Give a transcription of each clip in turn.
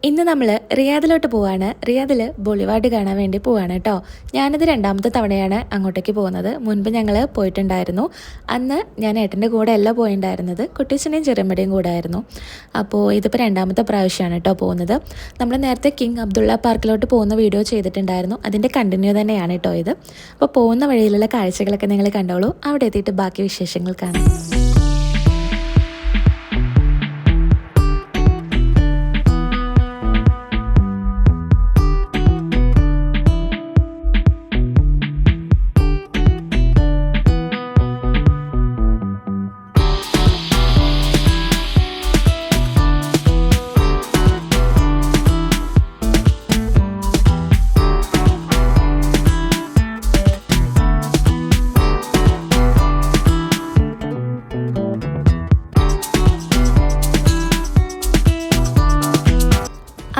ഇന്ന് നമ്മൾ റിയാദിലോട്ട് പോവാണ്. റിയാദിൽ ബോളിവാർഡ് കാണാൻ വേണ്ടി പോവാണ് കേട്ടോ. ഞാനിത് രണ്ടാമത്തെ തവണയാണ് അങ്ങോട്ടേക്ക് പോകുന്നത്. മുൻപ് ഞങ്ങൾ പോയിട്ടുണ്ടായിരുന്നു. അന്ന് ഞാൻ ഏട്ടൻ്റെ കൂടെ അല്ല പോയിട്ടുണ്ടായിരുന്നത്, കുട്ടീച്ചനെയും ചെറുമ്മയുടെയും കൂടെ ആയിരുന്നു. അപ്പോൾ ഇതിപ്പോൾ രണ്ടാമത്തെ പ്രാവശ്യമാണ് കേട്ടോ പോകുന്നത്. നമ്മൾ നേരത്തെ കിങ് അബ്ദുള്ള പാർക്കിലോട്ട് പോകുന്ന വീഡിയോ ചെയ്തിട്ടുണ്ടായിരുന്നു. അതിൻ്റെ കണ്ടിന്യൂ തന്നെയാണ് കേട്ടോ ഇത്. അപ്പോൾ പോകുന്ന വഴിയിലുള്ള കാഴ്ചകളൊക്കെ നിങ്ങൾ കണ്ടോളൂ. അവിടെ എത്തിയിട്ട് ബാക്കി വിശേഷങ്ങൾ കാണാം.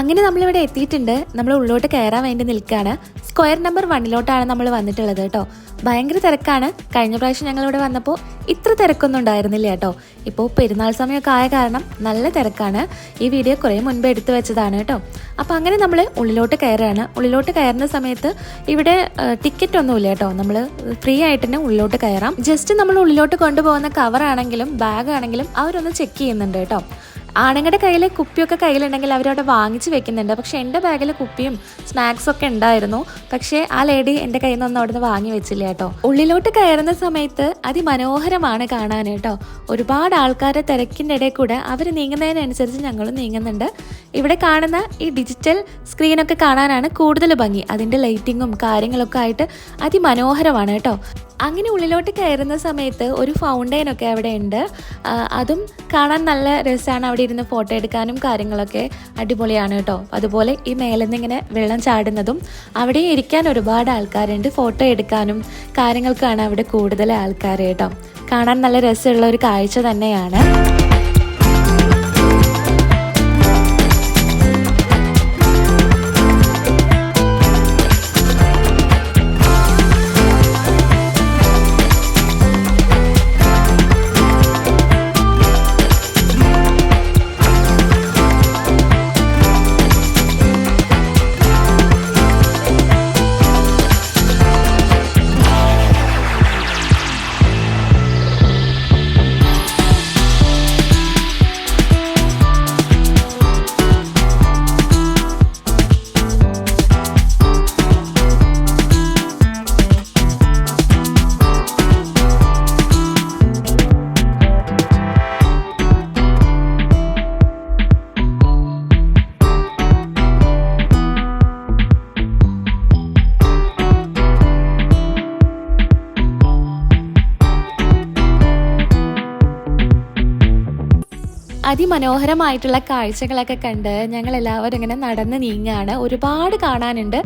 അങ്ങനെ നമ്മളിവിടെ എത്തിയിട്ടുണ്ട്. നമ്മൾ ഉള്ളിലോട്ട് കയറാൻ വേണ്ടി നിൽക്കുകയാണ്. സ്ക്വയർ നമ്പർ 1 നമ്മൾ വന്നിട്ടുള്ളത് കേട്ടോ. ഭയങ്കര തിരക്കാണ്. കഴിഞ്ഞ പ്രാവശ്യം ഞങ്ങളിവിടെ വന്നപ്പോൾ ഇത്ര തിരക്കൊന്നും ഉണ്ടായിരുന്നില്ല കേട്ടോ. ഇപ്പോൾ പെരുന്നാൾ സമയമൊക്കെ ആയ കാരണം നല്ല തിരക്കാണ്. ഈ വീഡിയോ കുറേ മുൻപ് എടുത്തു വെച്ചതാണ് കേട്ടോ. അപ്പോൾ അങ്ങനെ നമ്മൾ ഉള്ളിലോട്ട് കയറുകയാണ്. ഉള്ളിലോട്ട് കയറുന്ന സമയത്ത് ഇവിടെ ടിക്കറ്റ് ഒന്നുമില്ല കേട്ടോ. നമ്മൾ ഫ്രീ ആയിട്ട് തന്നെ ഉള്ളിലോട്ട് കയറാം. ജസ്റ്റ് നമ്മൾ ഉള്ളിലോട്ട് കൊണ്ടുപോകുന്ന കവറാണെങ്കിലും ബാഗാണെങ്കിലും അവരൊന്ന് ചെക്ക് ചെയ്യുന്നുണ്ട് കേട്ടോ. ആണുങ്ങളുടെ കയ്യിൽ കുപ്പിയൊക്കെ കയ്യിലുണ്ടെങ്കിൽ അവരവിടെ വാങ്ങിച്ച് വെക്കുന്നുണ്ട്. പക്ഷെ എൻ്റെ ബാഗിൽ കുപ്പിയും സ്നാക്സൊക്കെ ഉണ്ടായിരുന്നു. പക്ഷേ ആ ലേഡി എൻ്റെ കയ്യിൽ നിന്നൊന്നും അവിടെ നിന്ന് വാങ്ങി വെച്ചില്ല കേട്ടോ. ഉള്ളിലോട്ട് കയറുന്ന സമയത്ത് അതിമനോഹരമാണ് കാണാൻ കേട്ടോ. ഒരുപാട് ആൾക്കാരുടെ തിരക്കിൻ്റെ ഇടയിൽ കൂടെ അവർ നീങ്ങുന്നതിനനുസരിച്ച് ഞങ്ങളും നീങ്ങുന്നുണ്ട്. ഇവിടെ കാണുന്ന ഈ ഡിജിറ്റൽ സ്ക്രീനൊക്കെ കാണാനാണ് കൂടുതൽ ഭംഗി. അതിൻ്റെ ലൈറ്റിങ്ങും കാര്യങ്ങളൊക്കെ ആയിട്ട് അതിമനോഹരമാണ് കേട്ടോ. അങ്ങനെ ഉള്ളിലോട്ട് കയറുന്ന സമയത്ത് ഒരു ഫൗണ്ടെയിനൊക്കെ അവിടെ ഉണ്ട്. അതും കാണാൻ നല്ല രസമാണ്. അവിടെ ഇരുന്ന് ഫോട്ടോ എടുക്കാനും കാര്യങ്ങളൊക്കെ അടിപൊളിയാണ് കേട്ടോ. അതുപോലെ ഈ മേലെന്ന് ഇങ്ങനെ വെള്ളം ചാടുന്നതും അവിടെ ഇരിക്കാൻ ഒരുപാട് ആൾക്കാരുണ്ട്. ഫോട്ടോ എടുക്കാനും കാര്യങ്ങൾക്കാണ് അവിടെ കൂടുതൽ ആൾക്കാർ കേട്ടോ. കാണാൻ നല്ല രസമുള്ള ഒരു കാഴ്ച തന്നെയാണ്. അതിമനോഹരമായിട്ടുള്ള കാഴ്ചകളൊക്കെ കണ്ട് ഞങ്ങൾ എല്ലാവരും ഇങ്ങനെ നടന്ന് നീങ്ങുകയാണ്. ഒരുപാട് കാണാനുണ്ട്.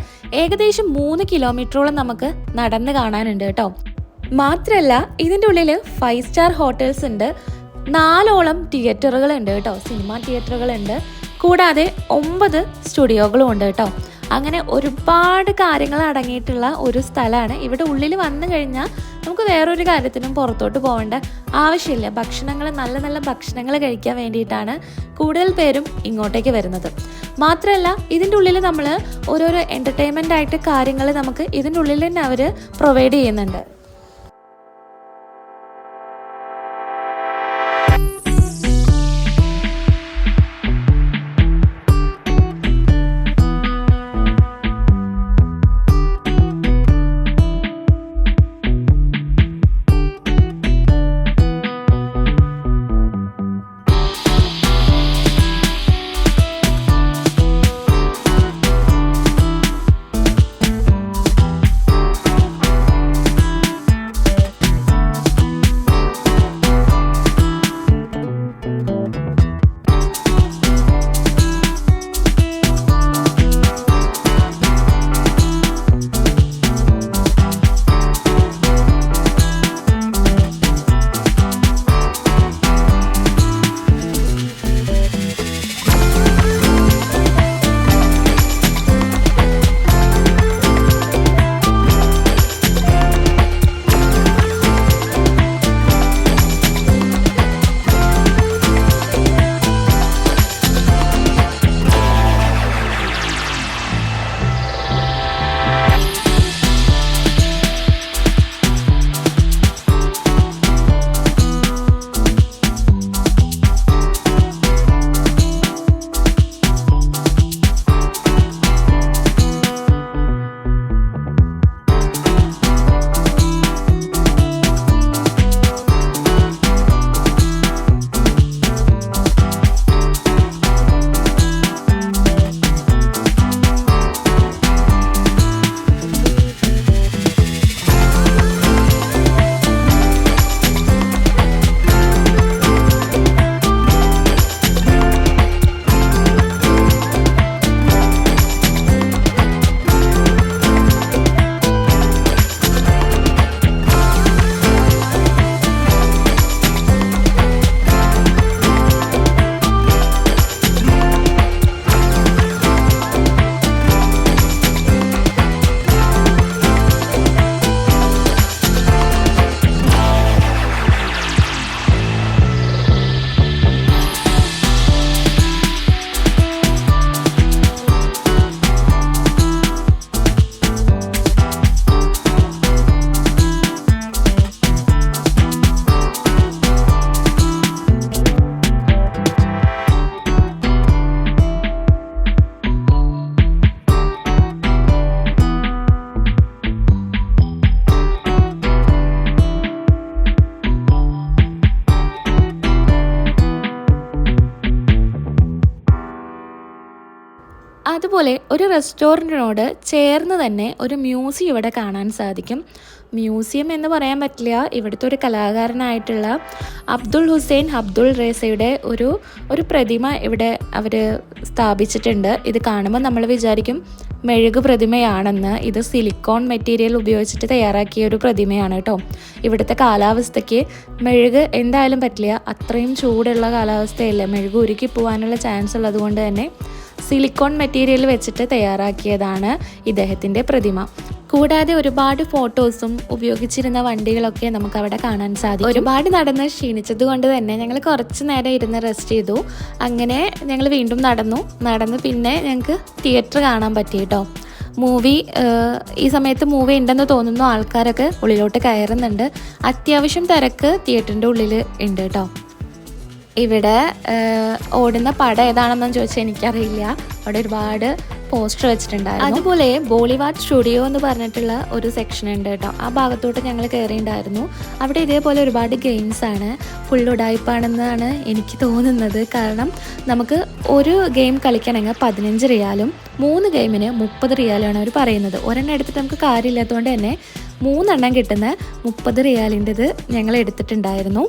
ഏകദേശം 3 കിലോമീറ്ററോളം നമുക്ക് നടന്ന് കാണാനുണ്ട് കേട്ടോ. മാത്രമല്ല ഇതിൻ്റെ ഉള്ളിൽ 5 സ്റ്റാർ ഹോട്ടൽസ് ഉണ്ട്. 4ഓളം തിയേറ്ററുകളുണ്ട് കേട്ടോ. സിനിമ തിയേറ്ററുകളുണ്ട്. കൂടാതെ 9 സ്റ്റുഡിയോകളും ഉണ്ട് കേട്ടോ. അങ്ങനെ ഒരുപാട് കാര്യങ്ങൾ അടങ്ങിയിട്ടുള്ള ഒരു സ്ഥലമാണ്. ഇവിടെ ഉള്ളിൽ വന്നു കഴിഞ്ഞാൽ നമുക്ക് വേറൊരു കാര്യത്തിനും പുറത്തോട്ട് പോകേണ്ട ആവശ്യമില്ല. നല്ല നല്ല ഭക്ഷണങ്ങൾ കഴിക്കാൻ വേണ്ടിയിട്ടാണ് കൂടുതൽ പേരും ഇങ്ങോട്ടേക്ക് വരുന്നത്. മാത്രമല്ല ഇതിൻ്റെ ഉള്ളിൽ നമ്മൾ ഓരോരോ എൻ്റർടൈൻമെൻ്റ് ആയിട്ട് കാര്യങ്ങൾ നമുക്ക് ഇതിൻ്റെ ഉള്ളിൽ തന്നെ അവർ പ്രൊവൈഡ് ചെയ്യുന്നുണ്ട്. അതുപോലെ ഒരു റെസ്റ്റോറൻറ്റിനോട് ചേർന്ന് തന്നെ ഒരു മ്യൂസിയം ഇവിടെ കാണാൻ സാധിക്കും. മ്യൂസിയം എന്ന് പറയാൻ പറ്റില്ല, ഇവിടുത്തെ ഒരു കലാകാരനായിട്ടുള്ള അബ്ദുൾ ഹുസൈൻ അബ്ദുൾ റേസയുടെ ഒരു പ്രതിമ ഇവിടെ അവർ സ്ഥാപിച്ചിട്ടുണ്ട്. ഇത് കാണുമ്പോൾ നമ്മൾ വിചാരിക്കും മെഴുക് പ്രതിമയാണെന്ന്. ഇത് സിലിക്കോൺ മെറ്റീരിയൽ ഉപയോഗിച്ചിട്ട് തയ്യാറാക്കിയ ഒരു പ്രതിമയാണ് കേട്ടോ. ഇവിടുത്തെ കാലാവസ്ഥയ്ക്ക് മെഴുക് എന്തായാലും പറ്റില്ല, അത്രയും ചൂടുള്ള കാലാവസ്ഥയല്ലേ, മെഴുക് ഉരുക്കി പോകാനുള്ള ചാൻസ് ഉള്ളത് കൊണ്ട് തന്നെ സിലിക്കോൺ മെറ്റീരിയൽ വെച്ചിട്ട് തയ്യാറാക്കിയതാണ് ഇദ്ദേഹത്തിൻ്റെ പ്രതിമ. കൂടാതെ ഒരുപാട് ഫോട്ടോസും ഉപയോഗിച്ചിരുന്ന വണ്ടികളൊക്കെ നമുക്ക് അവിടെ കാണാൻ സാധിക്കും. ഒരുപാട് നടന്ന് ക്ഷീണിച്ചത് കൊണ്ട് തന്നെ ഞങ്ങൾ കുറച്ച് നേരം ഇരുന്ന് റെസ്റ്റ് ചെയ്തു. അങ്ങനെ ഞങ്ങൾ വീണ്ടും നടന്ന് പിന്നെ ഞങ്ങൾക്ക് തിയേറ്റർ കാണാൻ പറ്റി കേട്ടോ. ഈ സമയത്ത് മൂവി ഉണ്ടെന്ന് തോന്നുന്നു. ആൾക്കാരൊക്കെ ഉള്ളിലോട്ട് കയറുന്നുണ്ട്. അത്യാവശ്യം തിരക്ക് തിയേറ്ററിൻ്റെ ഉള്ളിൽ ഉണ്ട് കേട്ടോ. ഇവിടെ ഓടുന്ന പടം ഏതാണെന്ന് ചോദിച്ചാൽ എനിക്കറിയില്ല. അവിടെ ഒരുപാട് പോസ്റ്റർ വെച്ചിട്ടുണ്ടായിരുന്നു. അതുപോലെ ബോളിവുഡ് സ്റ്റുഡിയോ എന്ന് പറഞ്ഞിട്ടുള്ള ഒരു സെക്ഷൻ ഉണ്ട് കേട്ടോ. ആ ഭാഗത്തോട്ട് ഞങ്ങൾ കയറിയിട്ടുണ്ടായിരുന്നു. അവിടെ ഇതേപോലെ ഒരുപാട് ഗെയിംസ് ആണ്. ഫുൾ ഉഡായിപ്പാണെന്നാണ് എനിക്ക് തോന്നുന്നത്. കാരണം നമുക്ക് ഒരു ഗെയിം കളിക്കണമെങ്കിൽ 15 റിയാലും 3 ഗെയിമിന് 30 റിയാലാണ് അവർ പറയുന്നത്. ഒരെണ്ണം എടുത്തിട്ട് നമുക്ക് കാര്യമില്ലാത്തതുകൊണ്ട് തന്നെ 3 എണ്ണം കിട്ടുന്ന 30 റിയാലിൻ്റെത് ഞങ്ങൾ എടുത്തിട്ടുണ്ടായിരുന്നു.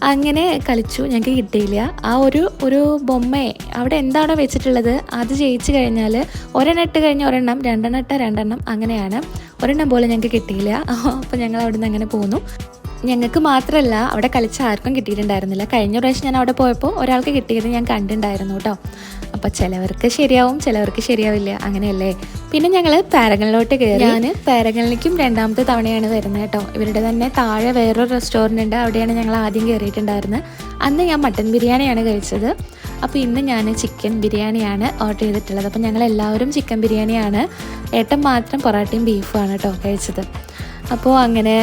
അങ്ങനെ കളിച്ചു. ഞങ്ങൾക്ക് കിട്ടിയില്ല. ആ ഒരു ബൊമ്മയെ അവിടെ എന്താണോ വെച്ചിട്ടുള്ളത് അത് ജയിച്ചു കഴിഞ്ഞാൽ ഒരെണ്ണം ഇട്ട് കഴിഞ്ഞ് ഒരെണ്ണം, 2 എണ്ണം ഇട്ട 2 എണ്ണം, അങ്ങനെയാണ്. ഒരെണ്ണം പോലും ഞങ്ങൾക്ക് കിട്ടിയില്ല. അപ്പോൾ ഞങ്ങൾ അവിടെ നിന്ന് അങ്ങനെ പോന്നു. ഞങ്ങൾക്ക് മാത്രമല്ല അവിടെ കളിച്ച ആർക്കും കിട്ടിയിട്ടുണ്ടായിരുന്നില്ല. കഴിഞ്ഞ പ്രാവശ്യം ഞാൻ അവിടെ പോയപ്പോൾ ഒരാൾക്ക് കിട്ടിയത് ഞാൻ കണ്ടിട്ടുണ്ടായിരുന്നു കേട്ടോ. അപ്പോൾ ചിലവർക്ക് ശരിയാവും, ചിലവർക്ക് ശരിയാവില്ല, അങ്ങനെയല്ലേ. പിന്നെ ഞങ്ങൾ പാരഗണിലോട്ട് കയറി. ഞാൻ പാരഗണിലേക്കും 2ാമത്തെ തവണയാണ് വരുന്നത് കേട്ടോ. ഇവരുടെ തന്നെ താഴെ വേറൊരു റെസ്റ്റോറൻറ്റ് ഉണ്ട്, അവിടെയാണ് ഞങ്ങൾ ആദ്യം കയറിയിട്ടുണ്ടായിരുന്നത്. അന്ന് ഞാൻ മട്ടൻ ബിരിയാണിയാണ് കഴിച്ചത്. അപ്പോൾ ഇന്ന് ഞാൻ ചിക്കൻ ബിരിയാണിയാണ് ഓർഡർ ചെയ്തിട്ടുള്ളത്. അപ്പോൾ ഞങ്ങളെല്ലാവരും ചിക്കൻ ബിരിയാണിയാണ്, ഏട്ടൻ മാത്രം പൊറാട്ടയും ബീഫുമാണ് കേട്ടോ കഴിച്ചത്. അപ്പോൾ അങ്ങനെ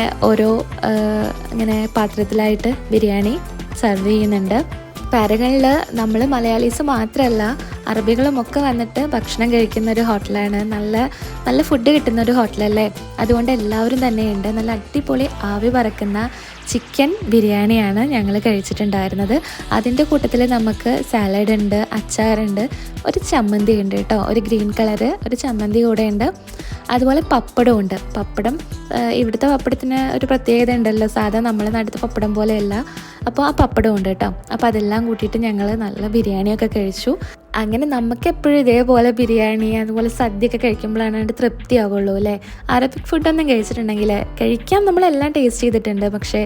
ഇങ്ങനെ പാത്രത്തിലായിട്ട് ബിരിയാണി സെർവ് ചെയ്യുന്നുണ്ട്. പാരഗണിൽ നമ്മൾ മലയാളീസ് മാത്രമല്ല അറബികളുമൊക്കെ വന്നിട്ട് ഭക്ഷണം കഴിക്കുന്ന ഒരു ഹോട്ടലാണ്. നല്ല ഫുഡ് കിട്ടുന്ന ഒരു ഹോട്ടലല്ലേ. അതുകൊണ്ട് എല്ലാവരും തന്നെയുണ്ട്. നല്ല അടിപൊളി ആവി പറക്കുന്ന ചിക്കൻ ബിരിയാണിയാണ് ഞങ്ങൾ കഴിച്ചിട്ടുണ്ടായിരുന്നത്. അതിൻ്റെ കൂട്ടത്തിൽ നമുക്ക് സാലഡ് ഉണ്ട്, അച്ചാറുണ്ട്, ഒരു ചമ്മന്തി ഉണ്ട് കേട്ടോ, ഒരു ഗ്രീൻ കളറ് ഒരു ചമ്മന്തി കൂടെ ഉണ്ട്. അതുപോലെ പപ്പടമുണ്ട്. പപ്പടം ഇവിടുത്തെ പപ്പടത്തിന് ഒരു പ്രത്യേകത ഉണ്ടല്ലോ, സാധാ നമ്മളെ നാട്ടിലത്തെ പപ്പടം പോലെയല്ല. അപ്പോൾ ആ പപ്പടം ഉണ്ട് കേട്ടോ. അപ്പോൾ അതെല്ലാം കൂട്ടിയിട്ട് ഞങ്ങൾ നല്ല ബിരിയാണിയൊക്കെ കഴിച്ചു. അങ്ങനെ നമുക്കെപ്പോഴും ഇതേപോലെ ബിരിയാണി അതുപോലെ സദ്യയൊക്കെ കഴിക്കുമ്പോഴാണ് അതിൻ്റെ തൃപ്തിയാവുള്ളൂ അല്ലേ. അറബിക് ഫുഡൊന്നും കഴിച്ചിട്ടുണ്ടെങ്കിൽ കഴിക്കാൻ നമ്മളെല്ലാം ടേസ്റ്റ് ചെയ്തിട്ടുണ്ട്. പക്ഷേ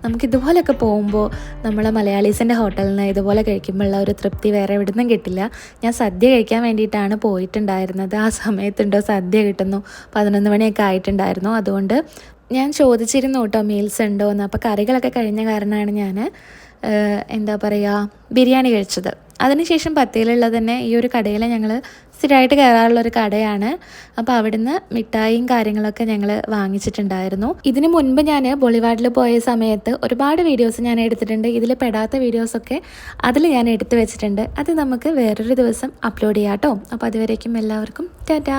നമുക്കിതുപോലെയൊക്കെ പോകുമ്പോൾ നമ്മളെ മലയാളീസിൻ്റെ ഹോട്ടലിൽ നിന്ന് ഇതുപോലെ കഴിക്കുമ്പോഴുള്ള ഒരു തൃപ്തി വേറെ എവിടെ നിന്നും കിട്ടില്ല. ഞാൻ സദ്യ കഴിക്കാൻ വേണ്ടിയിട്ടാണ് പോയിട്ടുണ്ടായിരുന്നത്. ആ സമയത്തുണ്ടോ സദ്യ കിട്ടുന്നു, 11 മണിയൊക്കെ ആയിട്ടുണ്ടായിരുന്നു. അതുകൊണ്ട് ഞാൻ ചോദിച്ചിരുന്നു കേട്ടോ മീൽസ് ഉണ്ടോ എന്ന്. അപ്പോൾ കറികളൊക്കെ കഴിഞ്ഞ കാരണമാണ് ഞാൻ ബിരിയാണി കഴിച്ചത്. അതിനുശേഷം പത്തേലുള്ള തന്നെ ഈ ഒരു കടയിൽ ഞങ്ങൾ സ്ഥിരമായിട്ട് കയറാറുള്ളൊരു കടയാണ്. അപ്പോൾ അവിടുന്ന് മിഠായിയും കാര്യങ്ങളൊക്കെ ഞങ്ങൾ വാങ്ങിച്ചിട്ടുണ്ടായിരുന്നു. ഇതിന് മുൻപ് ഞാൻ ബോളിവുഡിൽ പോയ സമയത്ത് ഒരുപാട് വീഡിയോസ് ഞാൻ എടുത്തിട്ടുണ്ട്. ഇതിൽ പെടാത്ത വീഡിയോസൊക്കെ അതിൽ ഞാൻ എടുത്തു വെച്ചിട്ടുണ്ട്. അത് നമുക്ക് വേറൊരു ദിവസം അപ്ലോഡ് ചെയ്യാം കേട്ടോ. അപ്പോൾ അതുവരേക്കും എല്ലാവർക്കും ടാറ്റാ.